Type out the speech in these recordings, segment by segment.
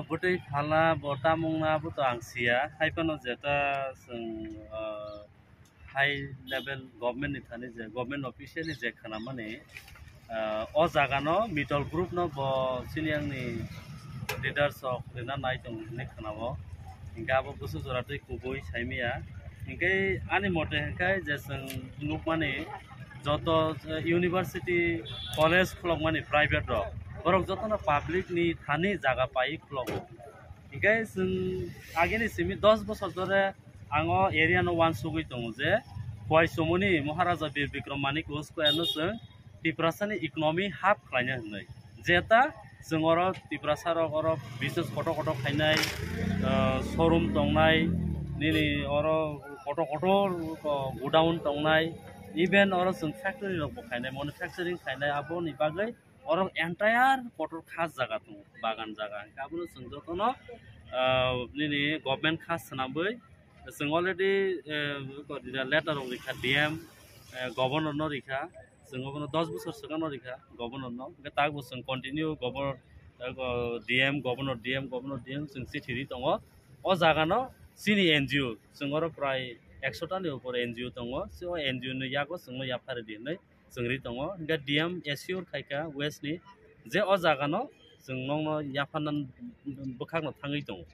Butai phala bota mungna buto angsia haipano jeta high level government ni thani je government official ni je khana mane o jaga no middle group no bo siniang ni leaders of rena nai tong ni khana bo inga bo busu jora tei kubui saimia ingai ani mote kai je sing nuk mane joto university college khulok mane private ro borok joto na public ni thani jaga pai khulok ingai sing ageni simi 10 bosor dore ango area no wan sugui tongo je khwai somoni maharaja bir bikram manik square no sing tiprasani economy hub khlaina hnai jeta jongoro tiprasaro oro business koto koto khainai showroom tongnai nini oro koto koto godown tongnai even oro sing factory rok khainai manufacturing khainai abo ni bagai oro entire kotor khas jaga tong bagan jaga kabuno sing jotono nini government khas sanambai sing already letter of rikha DM governor no rikha sing obono 10 bosor sigang no rikha governor no tak bo sing continue governor DM governor sing chithi tongo o jaga no sini NGO sing oro prai 100 ta ni upor NGO tongo so NGO ni yago sing no yapare di nei singri tongo ga DM assure khaika west ni je o jaga no sing nong no yafanan bukhak no thangai tongo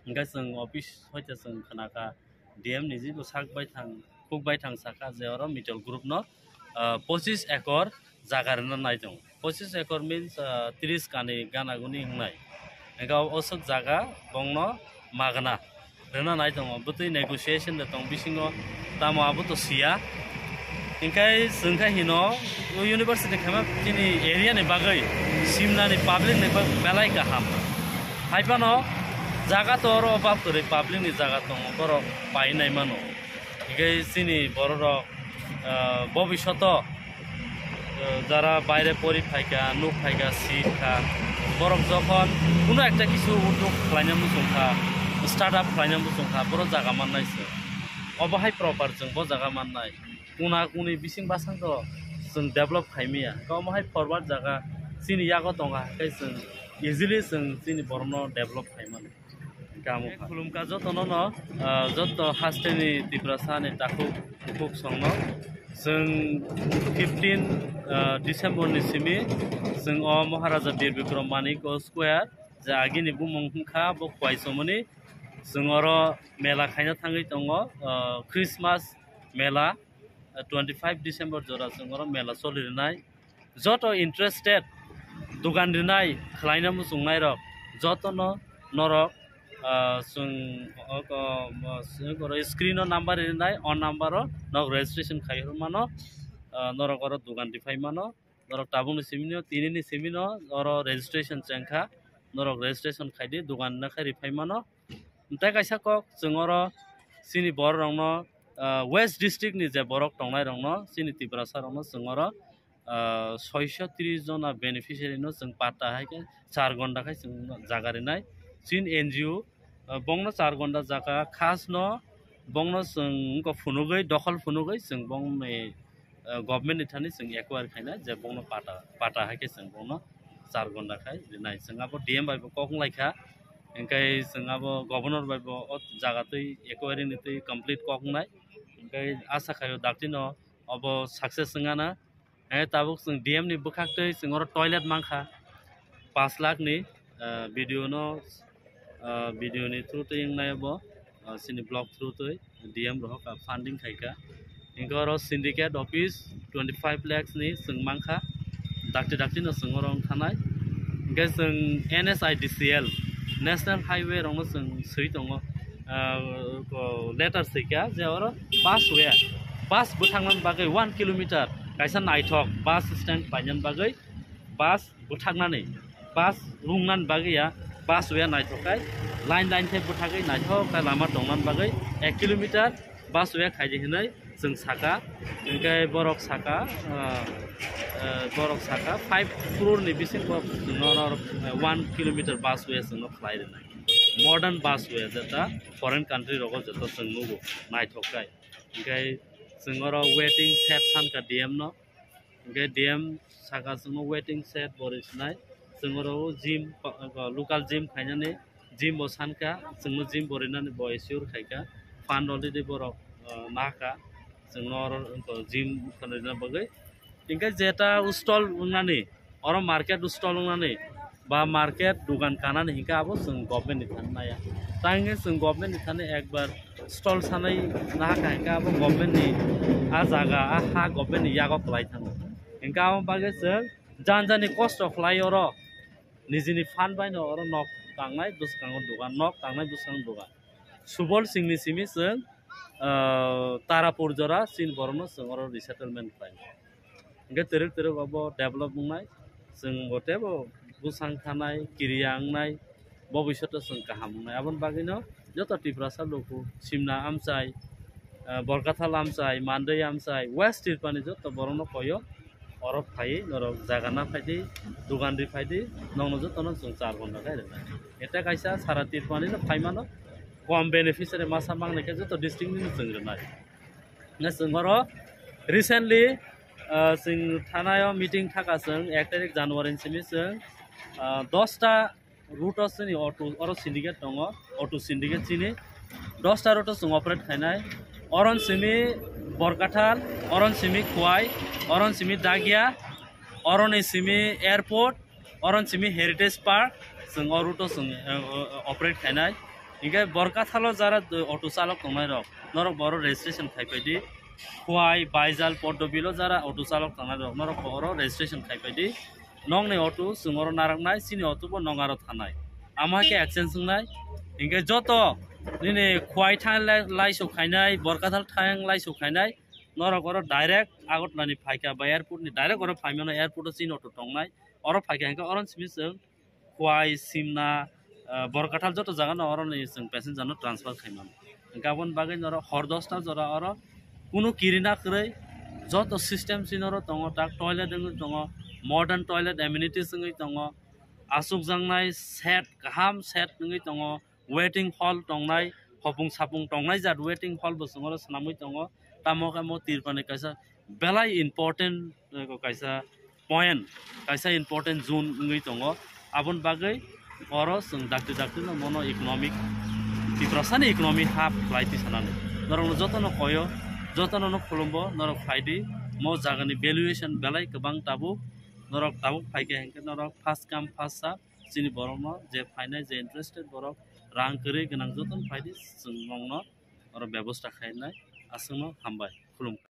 inga sing office hoite sing khanaka DM ni ji sak bai thang saka je oro middle group no 25 ekor jaga rena nai dong 25 ekor means 30 kani gana guni ngai enga osok jaga bongno magna rena nai dong butui negotiation de tong bisingo tamo abu to sia ingkai singkai hino university khama kini area ni bagai simna ni public ni belai ka ham haipano jaga to oro obab kore public ni jaga to boro pai nai mano ingkai sini boro ভবিষ্যত যারা বাইরে পরীক্ষা nook ফাইকা শিক্ষা বরং যখন কোনো একটা কিছু উদ্যোগ খাইনামু সংখ্যা স্টার্ট আপ খাইনামু সংখ্যা বড় জায়গা মাননাইছে অবহাই প্রপার जों ब জায়গা মাননাই কোনা কোনি বিসিং বাসাं তো जों डेभलप खाइमिया गावमाहाय फरवार्ड जागा सिनि यागो दंगा खाय जों इजिली जों सिनि बरनो डेभलप खाइमान गामु खुलुमका जतनो न जत हास्टेनि तिब्रासानि ताखु खुक संनो जों 15 डिसेम्बरनि सिमि जों अ महाराजा बीर बिक्रम मानिक स्क्वायर जा आगिनि बुमुंखा ब खवाइसमनि जों अरो मेला खायना थाङै दङ क्रिसमास मेला 25 डिसेम्बर जरा जों अरो मेला सोलिनाय जत इन्ट्रेस्टेड दुकान दिनाय खलायना मुसुंनाय र जतनो नरक जों स्क्रीन नम्बर दिनाय अन नम्बर नक रेजिस्ट्रेशन खाइहर मानो नरक अरो दुकान दिफाय मानो नरक ताबुनि सिमिनो तिनिनि सिमिनो अरो रेजिस्ट्रेशन चेंखा नरक रेजिस्ट्रेशन खाइदि दुकान ना खाइ रिफाय मानो ओमफ्राय कायसा कक जों अरो सिनि बर रंनो वेस्ट डिस्ट्रिक्ट नि जे बरक टंनाय रंनो सिनि तिब्रासा रंनो जों अरो 630 जना बेनिफिशियरी नो जों पाटा हायके 4 घंटा खाय जों जागारिनाय सिन एनजीओ बंगनो 4 घंटा जागा खास न बंगनो जों को फुनुगै दखल फुनुगै जों बंगनै गभर्नमेन्ट नि थानि जों एक्वायर खायना जे बंगनो पाटा हायके जों बंगनो 4 घंटा खाय दिनाय जों आबो डीएम बायबो कखं लायखा इंकाय जों आबो गभर्नर बायबो जागा तै एक्वायरिंग नि तै कंप्लीट कखंनाय इंकाय आशा खायो दाक्तिनो अब सक्सेस जोंगाना ताबुक जों डीएम नि बखाक्तै जों अरो टॉयलेट मांखा 5 लाख नि वीडियो नि थ्रु तै नायबो सिनि ब्लॉग थ्रु तै डीएम रहका फंडिंग खायका इंका अरो सिंडिकेट ऑफिस 25 लाख नि जों मांखा दाक्ति न जों अरो थानाय इंका जों NSIDCL नेशनल हाईवे रंनो जों सै दङ लेटार सैका जे अरो बास बुथांनान बागै 1 किलोमीटर कायसा नायथक बास स्टैंड पाइनान बागै बास बुथांनानै बास रुंनान बागैया बास वे नायथकाय लाइन थे बुथागै नायथकाय लामा दंनान बागै 1 किलोमीटर बास वे खायदि हिनै जों साका इंकाय बरक साका 5 crore नि बिसिं 1 किलोमीटर बास वे जों फ्लाइनाय मॉडर्न बास वे जता फरेन कंट्री रगो जता जों नुगो नायथकाय इंकाय जों अरो वेटिंग सेट सानका डीएम न इंकाय डीएम साका जों वेटिंग सेट बरिसनाय जोङो जिम लोकाल जिम खायनानै जिम बो सानका जोङो जिम बरिनानै बो एसियोर खायका फान्ड अलरेडि बरक नाका जोङो जिम खालामना बगै इनका जेटा स्टल उन्नानै और मार्केट स्टल उन्नानै बा मार्केट दुकान कानानै हिंका आबो जों गभर्नमेंट नि थानाया तांगे जों गभर्नमेंट नि थाने एक बार स्टल सानै नाका हिंका आबो गभर्नमेंट नि आ जागा आ हा गभर्नमेंट नि यागो खलाय थाङो हिंका आबो बागे जों जानजानि कस्ट अफ लाय और निजिनि फान्ड बायनो और नक तांनाय बुसकांग दुकान नक तांनाय बुसकांग दुकान सुबल सिंनि सिमि जों तारापुर जरा सिन बरनो जों और रिसेटलमेंट खाय इनका तेरे तेरे बाबो डेभलप बुंनाय जों गटेबो बुसां थानाय किरियांनाय भबिष्यत जों गाहाम बुंनाय आबन बागैनो जत टिप्रासा लोकु सिमना आमसाय बरकाथाल आमसाय मानदै आमसाय वेस्ट तिरपानि जत बरनो कयो और फाइ नर जागाना फाइदि दुकानरि फाइदि नंनो जतनो जों 4 घन्टा गायरे एटा कायसा सारा तिरपानि न फाइमानो कम बेनिफिशियारि मासा मांनायखौ जत डिस्ट्रिक्ट नि जों रनाय ना जोंरो रिसेंटली जों थानायाव मीटिंग थाका जों 1 तारिख जानुवारि सिमि जों 10टा रूटस नि ऑटो और सिंडिकेट दङ ऑटो सिंडिकेट सिनि 10टा रूटस जों ऑपरेट खायनाय अरन सिमि बरकाथाल अरन सिमि खुवाई अरन सिमि दागिया अरन सिमि एयरपोर्ट अरन सिमि हेरिटेज पार्क जों रूटस जों ऑपरेट खायनाय इनके बरकाथाल जारा ऑटो चालक दंनाय रक नरक बर रेजिस्ट्रेशन खायबायदि खुवाई बायजाल पद्दबिलो जारा ऑटो चालक दंनाय रक नरक बर रेजिस्ट्रेशन खायबायदि नंनै ऑटो जोंर नारकनाय सिनि ऑटो बो नंगारो थानाय आमाके एक्सचेंज संनाय इनके जत दिनै खुवाई थां लाइसो खायनाय बरकाथाल थां लाइसो खायनाय नरक बर डायरेक्ट आगतनानि फायका बा एयरपोर्ट नि डायरेक्ट और फायमानो एयरपोर्ट सिनि ऑटो दंनाय और फायका इनके अरन सिमि जों खुवाई सिमना बरकाथाल जत जागा न और जों पैसेंजर न ट्रांसफर खायमान गाबन बागै नर हर 10टा जरा और कुनु किरिना खरै जत सिस्टेम सिनर दङ ता टयलेट दङ मॉडर्न टॉयलेट एमिनिटीज दङ आसुक जांनाय सेट गाहाम सेट दङ वेटिंग हॉल दंनाय हपुं सापुं दंनाय जाद वेटिंग हॉल बसङर सनामै दङ तामकामो तिरपानि कायसा बेलाय इम्पोर्टेंट कायसा पॉइंट कायसा इम्पोर्टेंट जोन दङ आबन बागै और जों डाक्टर डाक्टर न मनो इकोनॉमिक तिप्रसानि इकोनॉमिक हाब लाइति सानानै नरनो जतनो कयो जतनो न खुलुमबो नरक फाइदि मो जागानि वैल्यूएशन बेलाय गोबां ताबु नरक ताबु फाइके हेंके नरक फार्स्ट कम फार्स्ट साब सिनि बरनो जे फाइनाय जे इंटरेस्टेड बरक रां करै गोनां जतन फाइदि जों मंनो और व्यवस्था खायनाय आसंनो हामबाय खुलुम